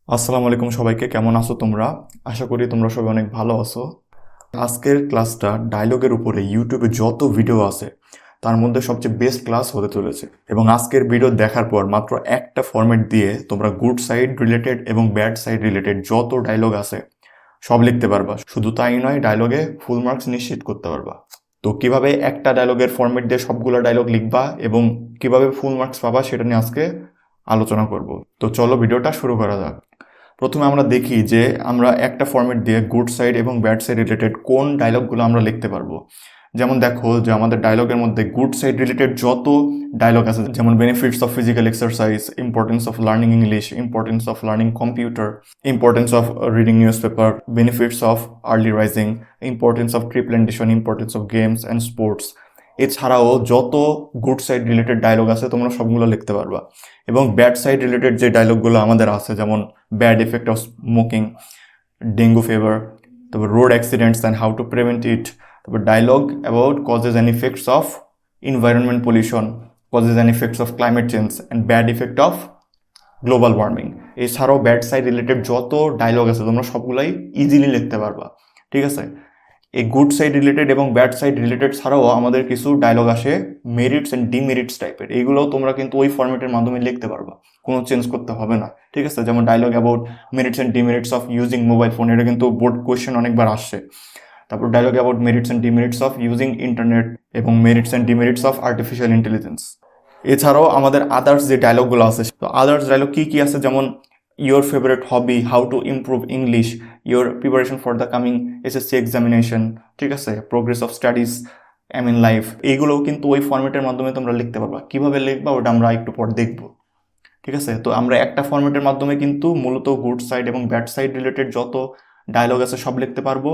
আসসালামু আলাইকুম সবাইকে, কেমন আছো তোমরা? আশা করি তোমরা সবাই অনেক ভালো আছো। আজকের ক্লাসটা ডায়লগের উপরে ইউটিউবে যত ভিডিও আছে তার মধ্যে সবচেয়ে বেস্ট ক্লাস হতে চলেছে। এবং আজকের ভিডিও দেখার পর মাত্র একটা ফরম্যাট দিয়ে তোমরা গুড সাইড রিলেটেড এবং ব্যাড সাইড রিলেটেড যত ডায়লগ আছে সব লিখতে পারবা। শুধু তাই নয়, ডায়লগে ফুল মার্কস নিশ্চিত করতে পারবা। তো কিভাবে একটা ডায়লগের ফরম্যাট দিয়ে সবগুলো ডায়লগ লিখবা এবং কিভাবে ফুল মার্কস পাবা সেটা নিয়ে আজকে আলোচনা করব। তো চলো ভিডিওটা শুরু করা যাক। প্রথমে আমরা দেখি যে আমরা একটা ফরম্যাট দিয়ে গুড সাইড এবং ব্যাড সাইড রিলেটেড কোন ডায়লগগুলো আমরা লিখতে পারবো। যেমন দেখো যে আমাদের ডায়লগের মধ্যে গুড সাইড রিলেটেড যত ডায়লগ আছে, যেমন benefits of physical exercise, importance of learning English, importance of learning computer, importance of reading news paper, benefits of early rising, importance of tree plantation, importance of games and sports, এছাড়াও যত good side related dialogue আছে তোমরা সবগুলো লিখতে পারবা। এবং bad side related যে ডায়লগগুলো আমাদের আছে, যেমন bad effect of smoking, dengue fever, তারপর road accidents and how to prevent it, তারপর dialogue about causes and effects of environment pollution, causes and effects of climate change and bad effect of global warming. এছাড়াও bad side related যত dialogue আছে তোমরা সবগুলাই easily লিখতে পারবা। ঠিক আছে, এই গুড সাইড রিলেটেড এবং ব্যাড সাইড রিলেটেড ছাড়াও আমাদের কিছু ডায়লগ আসে মেরিটস অ্যান্ড ডিমেরিটস টাইপের। এইগুলোও তোমরা কিন্তু ওই ফরম্যাটের মাধ্যমে লিখতে পারবা, কোনো চেঞ্জ করতে হবে না। ঠিক আছে, যেমন dialogue about merits and demerits of using mobile phone, এটা কিন্তু বোর্ড কোয়েশ্চেন অনেকবার আসছে। তারপর dialogue about merits and demerits of using internet এবং merits and demerits of artificial intelligence. এছাড়াও আমাদের আদার্স যে ডায়লগগুলো আছে, তো আদার্স ডায়লগ কী কী আছে, যেমন your favorite hobby, how to improve English, your preparation for the coming SSC examination, ঠিক আছে, progress of studies, I mean life, এইগুলোও কিন্তু ওই ফরম্যাটের মাধ্যমে তোমরা লিখতে পারবা। কিভাবে লিখবা ওটা আমরা একটু পর দেখবো। ঠিক আছে, তো আমরা একটা ফরম্যাটের মাধ্যমে কিন্তু মূলত গুড সাইড এবং ব্যাড সাইড রিলেটেড যত ডায়লগ আছে সব লিখতে পারবো।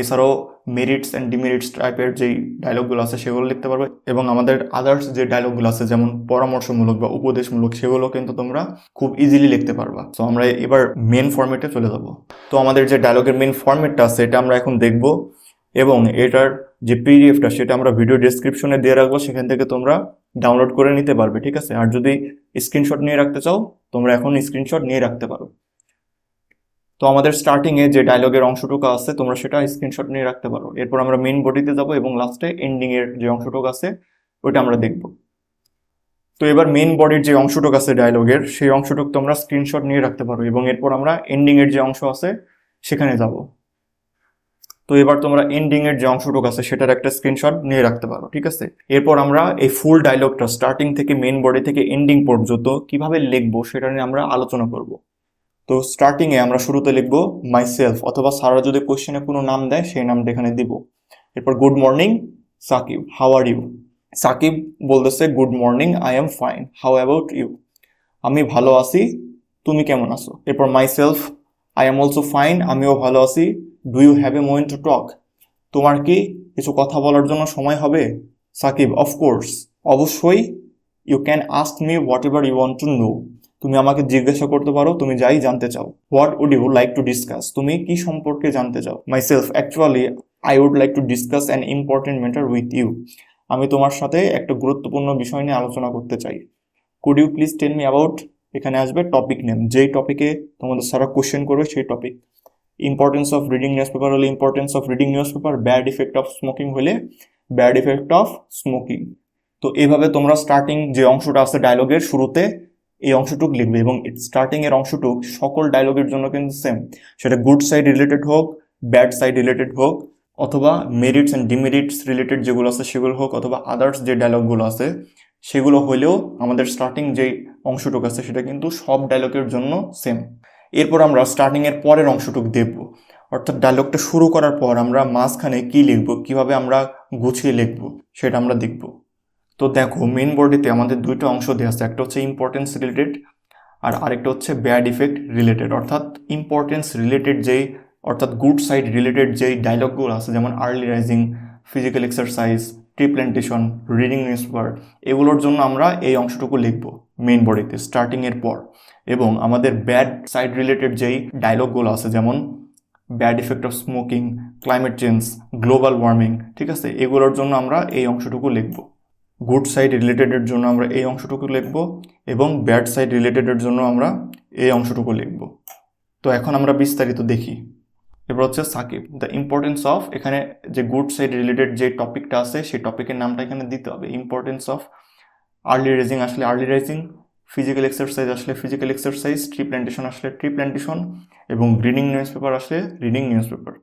এছাড়াও মেরিটস অ্যান্ড ডিমেরিটস টাইপের যেই ডায়লগগুলো আছে সেগুলো লিখতে পারবো। এবং আমাদের আদার্স যে ডায়লগগুলো আছে যেমন পরামর্শমূলক বা উপদেশমূলক, সেগুলো কিন্তু তোমরা খুব ইজিলি লিখতে পারবা। তো আমরা এবার মেন ফরম্যাটে চলে যাব। তো আমাদের যে ডায়লগের মেন ফরম্যাটটা আছে এটা আমরা এখন দেখব, এবং এটার যে পিডিএফটা সেটা আমরা ভিডিও ডেসক্রিপশনে দিয়ে রাখবো, সেখান থেকে তোমরা ডাউনলোড করে নিতে পারবে। ঠিক আছে, আর যদি স্ক্রিনশট নিয়ে রাখতে চাও তোমরা এখন স্ক্রিনশট নিয়ে রাখতে পারো। তো আমাদের স্টার্টিংয়ে যে ডায়লগের অংশটুকু আছে তোমরা সেটা স্ক্রিনশট নিয়ে রাখতে পারো। এরপর আমরা মেইন বডিতে যাব এবং লাস্টে এন্ডিংয়ের যে অংশটুকু আছে ওইটা আমরা দেখব। তো এবার মেইন বডির যে অংশটুকু আছে ডায়লগের, সেই অংশটুকু তোমরা স্ক্রিনশট নিয়ে রাখতে পারো এবং এরপর আমরা এন্ডিংয়ের যে অংশ আছে সেখানে যাব। তো এবার তোমরা এন্ডিং এর যে অংশটুকু আছে সেটার একটা স্ক্রিনশট নিয়ে রাখতে পারো। ঠিক আছে, এরপর আমরা এই ফুল ডায়লগটা স্টার্টিং থেকে মেইন বডি থেকে এন্ডিং পর্যন্ত কিভাবে লিখবো সেটা নিয়ে আমরা আলোচনা করব। তো স্টার্টিং এ আমরা শুরুতে লিখবো মাই সেলফ, অথবা সারা যদি কোশ্চেনে কোনো নাম দেয় সেই নামটা এখানে দিব। এরপর good morning Sakib, how are you. Sakib বলতেছে good morning, I am fine, how about you. আমি ভালো আছি, তুমি কেমন আছো। এরপর myself, I am also fine, আমিও ভালো আছি, do you have a moment to talk. তোমার কি কিছু কথা বলার জন্য সময় হবে। সাকিব, অফকোর্স, অবশ্যই। You can ask me whatever you want to know. তুমি আমাকে জিজ্ঞাসা করতে পারো তুমি যাই জানতে চাও। What would you like to discuss, তুমি কি সম্পর্কে জানতে চাও। Myself, actually I would like to discuss an important matter with you. আমি তোমার সাথে একটা গুরুত্বপূর্ণ বিষয় নিয়ে আলোচনা করতে চাই। Could you please tell me about, এখানে আসবে টপিক নেম, যেই টপিকে তোমাদের সারা কোশ্চেন করবে সেই টপিক। Importance of reading newspaper হলে importance of reading newspaper, bad effect of smoking হলে ব্যাড ইফেক্ট অফ স্মোকিং। তো এইভাবে তোমরা স্টার্টিং যে অংশটা আছে ডায়লগের শুরুতে এই অংশটুক লিখবে, এবং স্টার্টিং এর অংশটুক সকল ডায়লগের জন্য কিন্তু সেম, সেটা গুড সাইড রিলেটেড হোক, ব্যাড সাইড রিলেটেড হোক, অথবা মেরিটস অ্যান্ড ডিমেরিটস রিলেটেড যেগুলো আছে সেগুলো হোক, অথবা আদার্স যে ডায়লগগুলো আছে সেগুলো হলেও আমাদের স্টার্টিং যে অংশটুকু আছে সেটা কিন্তু সব ডায়লগের জন্য সেম। এরপর আমরা স্টার্টিং এর পরের অংশটুকু দেখব, অর্থাৎ ডায়লগটা শুরু করার পর আমরা মাঝখানে কি লিখবো, কিভাবে আমরা গুছিয়ে লিখবো সেটা আমরা দেখব। তো দেখো মেইন বডিতে আমাদের দুইটা অংশ দেওয়া আছে, একটা হচ্ছে ইম্পর্টেন্স রিলেটেড আর আরেকটা হচ্ছে ব্যাড ইফেক্ট রিলেটেড। অর্থাৎ ইম্পর্টেন্স রিলেটেড যেই, অর্থাৎ গুড সাইড রিলেটেড যেই ডায়লগগুলো আছে, যেমন early rising, physical exercise, tree plantation, reading news paper, এগুলোর জন্য আমরা এই অংশটুকু লিখব মেইন বডিতে স্টার্টিং এর পর। এবং আমাদের ব্যাড সাইড রিলেটেড যেই ডায়লগগুলো আছে, যেমন bad effect of smoking, climate change, global warming, ঠিক আছে, এগুলোর জন্য আমরা এই অংশটুকু লিখব। গুড সাইড রিলেটেডের জন্য আমরা এই অংশটুকু লিখব এবং ব্যাড সাইড রিলেটেডের জন্য আমরা এই অংশটুকু লিখব। তো এখন আমরা বিস্তারিত দেখি। এবার হচ্ছে সাকিব, দ্য ইম্পর্টেন্স অফ, এখানে যে গুড সাইড রিলেটেড যে টপিকটা আছে সেই টপিকের নামটা এখানে দিতে হবে। ইম্পর্টেন্স অফ আর্লি রেজিং আসলে আর্লি রাইজিং, ফিজিক্যাল এক্সারসাইজ আসলে ফিজিক্যাল এক্সারসাইজ, ট্রি প্ল্যান্টেশন আসলে ট্রি প্ল্যান্টেশন, এবং রিডিং নিউজ পেপার আসলে reading news paper.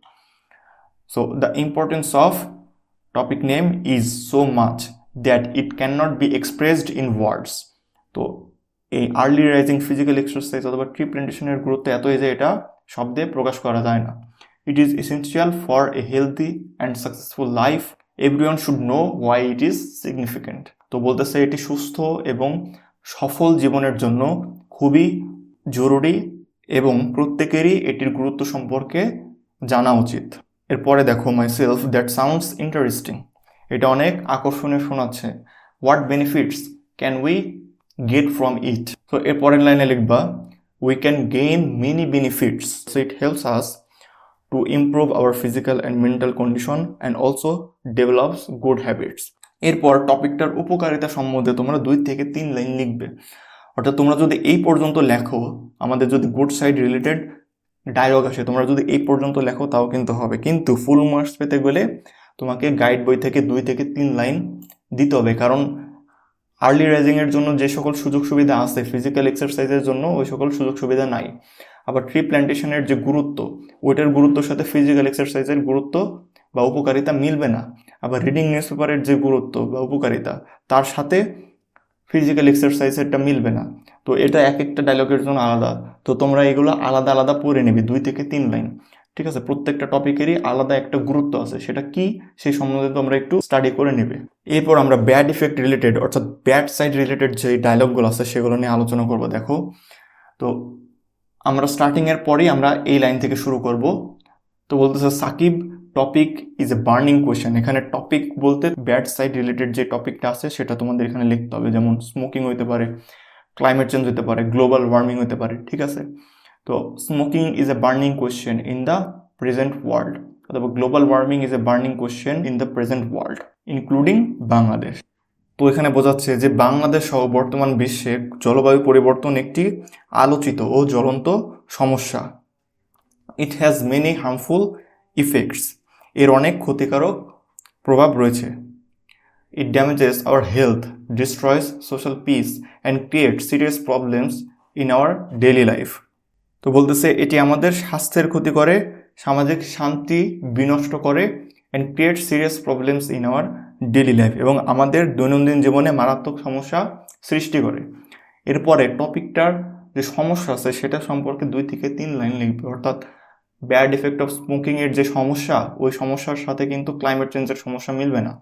So the importance of topic name is so much that it can not be expressed in words. তো এই early rising physical exercise অথবা tree প্ল্যান্টেশনের গুরুত্ব এতই যে এটা শব্দে প্রকাশ করা যায় না। It is essential for a healthy and successful life, everyone should know why it is significant. তো বলতেছে এটি সুস্থ এবং সফল জীবনের জন্য খুবই জরুরি এবং প্রত্যেকেরই এটির গুরুত্ব সম্পর্কে জানা উচিত। এরপরে দেখো, my self, that sounds interesting, এটা অনেক আকর্ষণীয় শোনাচ্ছে। What benefits can we get from it. তো এর পরের লাইনে লিখবা, we can gain many benefits, so it helps us to improve our physical and mental condition and also develops good habits. এরপর টপিকটার উপকারিতা সম্বন্ধে তোমরা 2 থেকে 3 লাইন লিখবে। অর্থাৎ তোমরা যদি এই পর্যন্ত লেখো, আমাদের যদি গুড সাইড রিলেটেড ডায়লগ আসে, তোমরা যদি এই পর্যন্ত লেখো তাও কিন্তু হবে, কিন্তু ফুল মার্কস পেতে গেলে তোমাকে গাইড বই থেকে 2 থেকে 3 লাইন দিতে হবে। কারণ আর্লি রাইজিংয়ের জন্য যে সকল সুযোগ সুবিধা আছে ফিজিক্যাল এক্সারসাইজের জন্য ওই সকল সুযোগ সুবিধা নাই। আবার ট্রি প্ল্যান্টেশনের যে গুরুত্ব, ওইটার গুরুত্বর সাথে ফিজিক্যাল এক্সারসাইজের গুরুত্ব বা উপকারিতা মিলবে না। আবার রিডিং নিউজ পেপারের যে গুরুত্ব বা উপকারিতা তার সাথে ফিজিক্যাল এক্সারসাইজেরটা মিলবে না। তো এটা এক একটা ডায়লগের জন্য আলাদা। তো তোমরা এগুলো আলাদা আলাদা পড়ে নেবে 2 থেকে 3 লাইন, ঠিক আছে? প্রত্যেকটা টপিকেরই আলাদা একটা গুরুত্ব আছে, সেটা কি সেই সম্বন্ধে তোমরা একটু স্টাডি করে নেবে। এরপর আমরা ব্যাড ইফেক্ট রিলেটেড অর্থাৎ ব্যাড সাইড রিলেটেড যে ডায়লগগুলো আছে সেগুলো নিয়ে আলোচনা করব। দেখো, তো আমরা স্টার্টিংয়ের পরেই আমরা এই লাইন থেকে শুরু করব। তো বলতেছে, Sakib, topic is a burning question. এখানে টপিক বলতে ব্যাড সাইড রিলেটেড যে টপিকটা আছে সেটা তোমাদের এখানে লিখতে হবে। যেমন স্মোকিং হইতে পারে, ক্লাইমেট চেঞ্জ হতে পারে, গ্লোবাল ওয়ার্মিং হতে পারে, ঠিক আছে? তো smoking is a burning question in the present world, অথবা global warming is a burning question in the present world including Bangladesh. তো এখানে বোঝাচ্ছে যে বাংলাদেশ সহ বর্তমান বিশ্বে জলবায়ু পরিবর্তন একটি আলোচিত ও জ্বলন্ত সমস্যা। It has many harmful effects, এর অনেক ক্ষতিকারক প্রভাব রয়েছে। It damages our health, destroys social peace and create serious problems in our daily life. তো বলতেছে এটি আমাদের স্বাস্থ্যের ক্ষতি করে, সামাজিক শান্তি বিনষ্ট করে, and create serious problems in our daily life, এবং আমাদের দৈনন্দিন জীবনে মারাত্মক সমস্যা সৃষ্টি করে। এরপরে টপিকটার যে সমস্যা আছে সেটা সম্পর্কে 2 থেকে 3 লাইন লিখবে। অর্থাৎ ব্যাড ইফেক্ট অফ স্মোকিংয়ের যে সমস্যা, ওই সমস্যার সাথে কিন্তু ক্লাইমেট চেঞ্জের সমস্যা মিলবে না।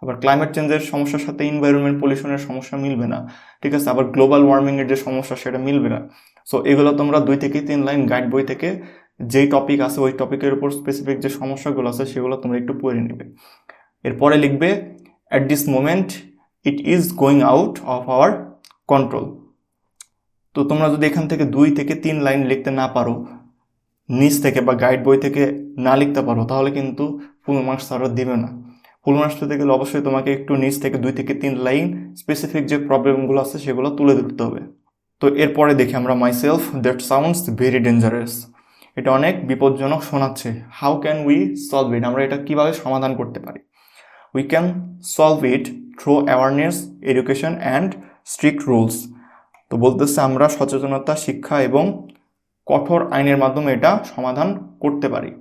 আবার ক্লাইমেট চেঞ্জের সমস্যার সাথে এনভায়রনমেন্ট পলিউশনের সমস্যা মিলবে না, ঠিক আছে? আবার গ্লোবাল ওয়ার্মিংয়ের যে সমস্যা সেটা মিলবে না। সো এগুলো তোমরা 2 থেকে 3 লাইন গাইড বই থেকে যেই টপিক আছে ওই টপিকের উপর স্পেসিফিক যে সমস্যাগুলো আছে সেগুলো তোমরা একটু পড়ে নেবে। এরপরে লিখবে, at this moment it is going out of our control. তো তোমরা যদি এখান থেকে 2 থেকে 3 লাইন লিখতে না পারো, নিচ থেকে বা গাইড বই থেকে না লিখতে পারো, তাহলে কিন্তু ফুল মার্কস তারা দিবে না। ফুল মার্কস পেতে গেলে অবশ্যই তোমাকে একটু নিচ থেকে 2 থেকে 3 লাইন স্পেসিফিক যে প্রবলেমগুলো আছে সেগুলো তুলে ধরতে হবে। তো এরপরে দেখি আমরা, my self, that sounds very dangerous, এটা অনেক বিপজ্জনক শোনাচ্ছে। How can we solve it, আমরা এটা কিভাবে সমাধান করতে পারি? We can solve it through awareness, education and strict rules. তো বলতেছে আমরা সচেতনতা, শিক্ষা এবং কঠোর আইনের মাধ্যমে এটা সমাধান করতে পারি।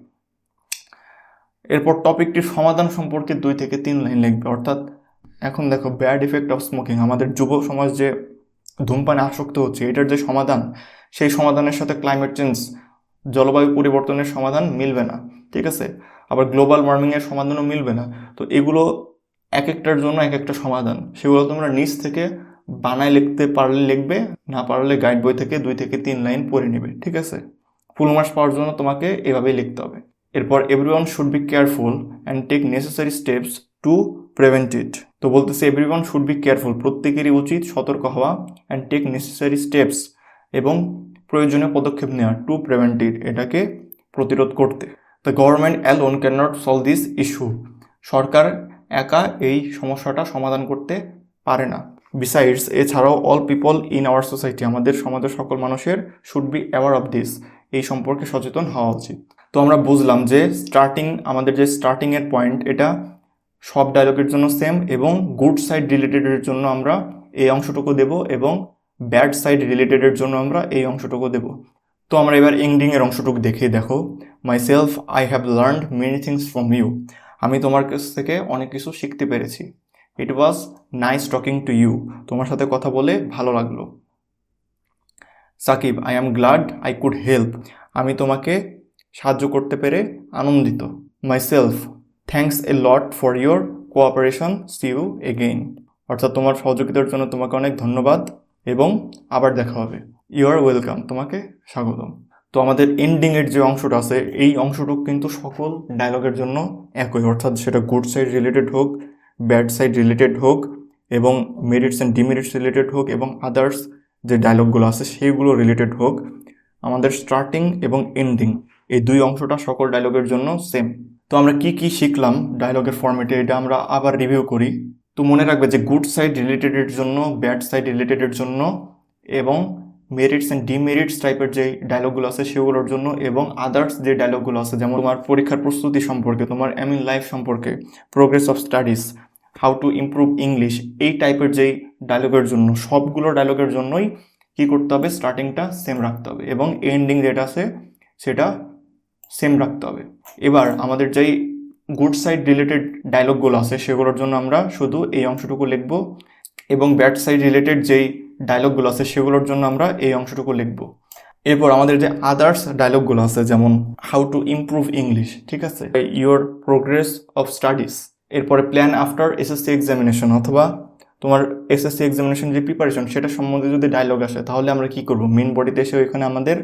এরপর টপিকটির সমাধান সম্পর্কে 2 থেকে 3 লাইন লিখবে। অর্থাৎ এখন দেখো, ব্যাড ইফেক্ট অফ স্মোকিং, আমাদের যুব সমাজ যে ধূমপানে আসক্ত হচ্ছে, এটার যে সমাধান, সেই সমাধানের সাথে ক্লাইমেট চেঞ্জ, জলবায়ু পরিবর্তনের সমাধান মিলবে না, ঠিক আছে? আবার গ্লোবাল ওয়ার্মিংয়ের সমাধানও মিলবে না। তো এগুলো এক একটার জন্য এক একটা সমাধান, সেগুলো তোমরা নিচ থেকে বানায় লিখতে পারলে লিখবে, না পারলে গাইড বই থেকে 2 থেকে 3 লাইন পড়ে নেবে, ঠিক আছে? ফুল মার্কস পাওয়ার জন্য তোমাকে এভাবেই লিখতে হবে। এরপর everyone should be careful and take necessary steps to prevent it. তো বলতেছে এভরিওয়ান শুড বি কেয়ারফুল, প্রত্যেকেরই উচিত সতর্ক হওয়া, অ্যান্ড টেক নেসেসারি স্টেপস, এবং প্রয়োজনীয় পদক্ষেপ নেওয়া, টু প্রিভেন্ট ইট, এটাকে প্রতিরোধ করতে। The government alone can not solve this issue, সরকার একা এই সমস্যাটা সমাধান করতে পারে না। বিসাইডস, এছাড়াও all people in our society, আমাদের সমাজের সকল মানুষের should be aware of this, এই সম্পর্কে সচেতন হওয়া উচিত। তো আমরা বুঝলাম যে আমাদের যে স্টার্টিংয়ের পয়েন্ট এটা সব ডায়লগের জন্য সেম, এবং গুড সাইড রিলেটেডের জন্য আমরা এই অংশটুকু দেব এবং ব্যাড সাইড রিলেটেডের জন্য আমরা এই অংশটুকু দেব। তো আমরা এবার এন্ডিংয়ের অংশটুকু দেখো। Myself I have learned many things from you. আমি তোমার কাছ থেকে অনেক কিছু শিখতে পেরেছি। It was nice talking to you. তোমার সাথে কথা বলে ভালো লাগলো। Sakib, I am glad I could help. আমি তোমাকে সাহায্য করতে পেরে আনন্দিত। Myself, thanks a lot for your cooperation, see you again. অর্থাৎ তোমার সহযোগিতার জন্য তোমাকে অনেক ধন্যবাদ এবং আবার দেখা হবে। ইউ আর ওয়েলকাম, তোমাকে স্বাগতম। তো আমাদের এন্ডিংয়ের যে অংশটা আছে এই অংশটুকু কিন্তু সকল ডায়লগের জন্য একই, অর্থাৎ সেটা গুড সাইড রিলেটেড হোক, ব্যাড সাইড রিলেটেড হোক, এবং মেরিটস অ্যান্ড ডিমেরিটস রিলেটেড হোক, এবং আদার্স যে ডায়লগগুলো আছে সেইগুলো রিলেটেড হোক, আমাদের স্টার্টিং এবং এন্ডিং এই দুই অংশটা সকল ডায়লগের জন্য সেম। তো আমরা কি কি শিখলাম ডায়লগের ফরম্যাটে এটা আমরা আবার রিভিউ করি। তো মনে রাখবে যে গুড সাইড রিলেটেডের জন্য, ব্যাড সাইড রিলেটেডের জন্য, এবং মেরিটস অ্যান্ড ডিমেরিটস টাইপের যে ডায়লগগুলো আছে সেগুলোর জন্য, এবং আদার্স যে ডায়লগগুলো আছে যেমন তোমার পরীক্ষার প্রস্তুতি সম্পর্কে, তোমার এম ইন লাইফ সম্পর্কে, progress of studies, how to improve English, এই টাইপের যেই ডায়লগের জন্য সবগুলো ডায়লগের জন্যই কি করতে হবে, স্টার্টিংটা সেম রাখতে হবে এবং এন্ডিং যেটা আছে সেটা সেম রাখতে হবে। এবার আমাদের যেই গুড সাইড রিলেটেড ডায়লগগুলো আছে সেগুলোর জন্য আমরা শুধু এই অংশটুকু লিখব, এবং ব্যাড সাইড রিলেটেড যেই ডায়লগগুলো আছে সেগুলোর জন্য আমরা এই অংশটুকু লিখব। এরপর আমাদের যে আদার্স ডায়লগগুলো আছে যেমন হাউ টু ইমপ্রুভ ইংলিশ, ঠিক আছে, ইউর প্রোগ্রেস অফ স্টাডিজ, এরপরে প্ল্যান আফটার এসএসসি এক্সামিনেশন, অথবা তোমার এসএসসি এক্সামিনেশন যে প্রিপারেশন সেটা সম্বন্ধে যদি ডায়লগ আসে তাহলে আমরা কি করব, মেন বডিতে এসে ওইখানে আমাদের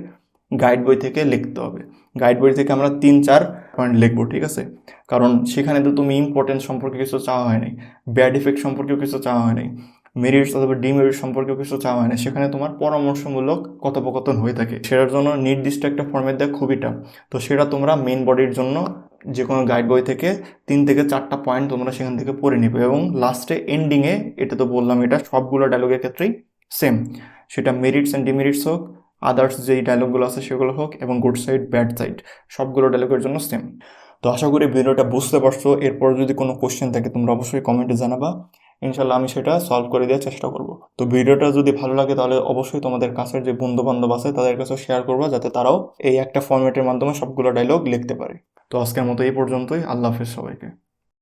গাইড বই থেকে লিখতে হবে। গাইড বই থেকে আমরা 3-4 পয়েন্ট লিখবো, ঠিক আছে, কারণ সেখানে তো তুমি ইম্পর্টেন্স সম্পর্কে কিছু চাওয়া হয় নাই, ব্যাড ইফেক্ট সম্পর্কেও কিছু চাওয়া হয় নাই, মেরিটস অথবা ডিমেরিট সম্পর্কেও কিছু চাওয়া হয় না, সেখানে তোমার পরামর্শমূলক কথোপকথন হয়ে থাকে। সেটার জন্য নির্দিষ্ট একটা ফর্মেট দেওয়া খুবই টাফ। তো সেটা তোমরা মেন বডির জন্য যে কোনো গাইড বই থেকে 3 থেকে 4টা পয়েন্ট তোমরা সেখান থেকে পড়ে নিবে, এবং লাস্টে এন্ডিংয়ে, এটা তো বললাম এটা সবগুলো ডায়লগের ক্ষেত্রেই সেম, সেটা মেরিটস অ্যান্ড ডিমেরিটস হোক, আদার্স যেই ডায়লগগুলো আছে সেগুলো হোক, এবং গুড সাইড ব্যাড সাইড সবগুলো ডায়লগের জন্য সেম। তো আশা করি ভিডিওটা বুঝতে পারছো। এরপর যদি কোনো কোশ্চেন থাকে তোমরা অবশ্যই কমেন্টে জানাবা, ইনশাল্লাহ আমি সেটা সলভ করে দেওয়ার চেষ্টা করব। তো ভিডিওটা যদি ভালো লাগে তাহলে অবশ্যই তোমাদের কাছের যে বন্ধু বান্ধব আছে তাদের কাছে শেয়ার করবা, যাতে তারাও এই একটা ফরম্যাটের মাধ্যমে সবগুলো ডায়লগ লিখতে পারে। তো আজকের মতো এই পর্যন্তই। আল্লাহ হাফেজ সবাইকে।